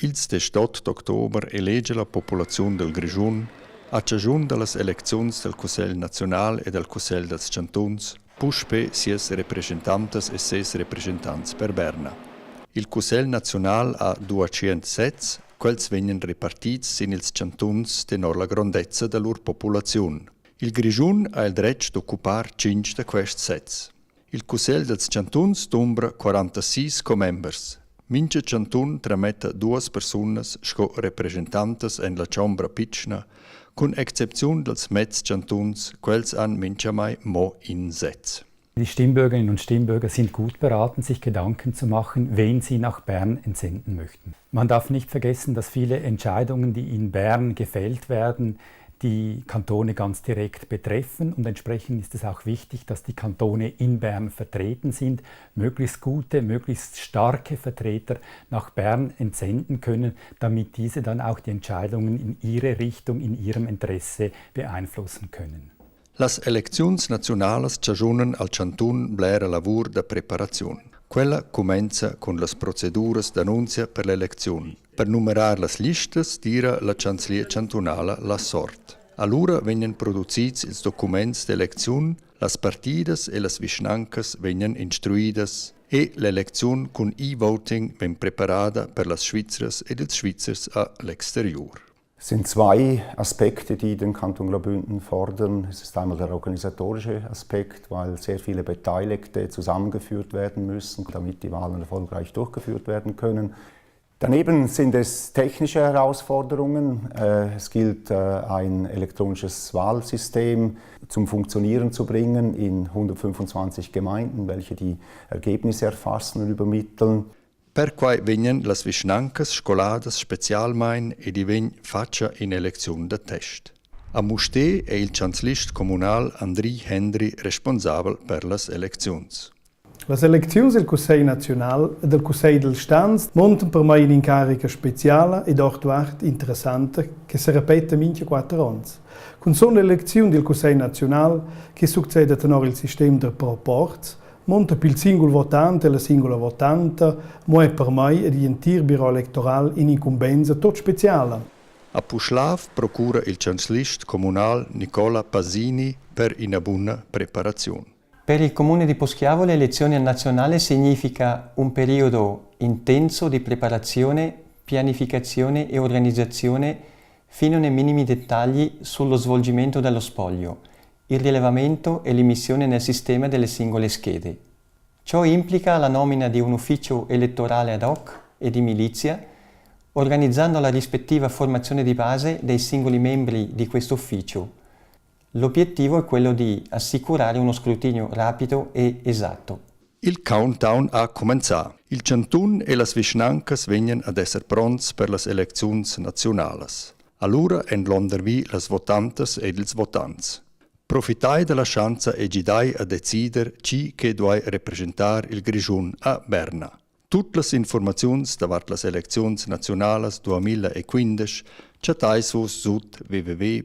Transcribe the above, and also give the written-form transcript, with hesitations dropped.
ils destot d'october elegge la popolazione del Grischun a cagiun de las elecziuns del Cussegl Naziunal e del Cussegl dels Chantuns puspè sies representantes e ses representants per Berna. Il Cussegl Naziunal ha 200 sets, quels vegnan repartits sin ils Chantuns tenor la grandezza de lur populaziun. Il Grischun ha il dretg d'occupar 5 de quest sets. Il Cussegl dels Chantuns tumbra 46 co-members. Mincha Chantun trametta 2 persunas sco representantes en la Chambra Pitschna, con exception dels Metz Chantuns, quels an mincha mai mo in Sets. Die Stimmbürgerinnen und Stimmbürger sind gut beraten, sich Gedanken zu machen, wen sie nach Bern entsenden möchten. Man darf nicht vergessen, dass viele Entscheidungen, die in Bern gefällt werden, die Kantone ganz direkt betreffen und entsprechend ist es auch wichtig, dass die Kantone in Bern vertreten sind, möglichst gute, möglichst starke Vertreter nach Bern entsenden können, damit diese dann auch die Entscheidungen in ihre Richtung, in ihrem Interesse beeinflussen können. Las elecziuns nationalas cagiunan al Chantun blera lavur de preparazione. Quella comenza con las proceduras d'annunzia per l'elezione. Per numerar las listas tira la Chanzlia Chantunala la sort. Allura venien producits ils documents d'elezione, las partidas e las vischnancas venien instruidas e l'elezione con e-voting ven preparada per las Schweizers ed ils Schweizers a l'exterior. Es sind 2 Aspekte, die den Kanton Graubünden fordern. Es ist einmal der organisatorische Aspekt, weil sehr viele Beteiligte zusammengeführt werden müssen, damit die Wahlen erfolgreich durchgeführt werden können. Daneben sind es technische Herausforderungen. Es gilt, ein elektronisches Wahlsystem zum Funktionieren zu bringen in 125 Gemeinden, welche die Ergebnisse erfassen und übermitteln. Per quai vegnan las vischnancas scoladas specialmein e divegn faccia in elezione de test. A Musté è il chanzlist comunal Andri Hendry responsabel per las elecziuns. Les elecziuns del Cussegl Naziunal e del Cussegl dels Stands montan per mai un'incarica speciala ed ortuart interessanta che si repete minchia 4 ans. Con son l'elezione del Cussegl Naziunal che succede tenor il sistema de proports, monta pil singol votant e la singola votanta, mo è per mai ed intir biro elettoral in incumbenza tot speciala. A Puschlav procura il chanzlist comunal Nicola Pasini per una buona preparazione. Per il comune di Poschiavo le elezioni al nazionale significa un periodo intenso di preparazione, pianificazione e organizzazione fino nei minimi dettagli sullo svolgimento dello spoglio, il rilevamento e l'immissione nel sistema delle singole schede. Ciò implica la nomina di un ufficio elettorale ad hoc e di milizia, organizzando la rispettiva formazione di base dei singoli membri di questo ufficio. L'obiettivo è quello di assicurare uno scrutinio rapido e esatto. Il countdown ha cominciato. Il Chantun e las vischnancas vegnan ad esser pronts per las elecziuns nationalas. Allura enlondervi las votantes ed ils votants. Profitai della chance e gidai a decider chi che duai representar il Grischun a Berna. Tutte le informazioni davart las elecziuns nationalas 2015 chatais vos sut www.gr.ch/nrw.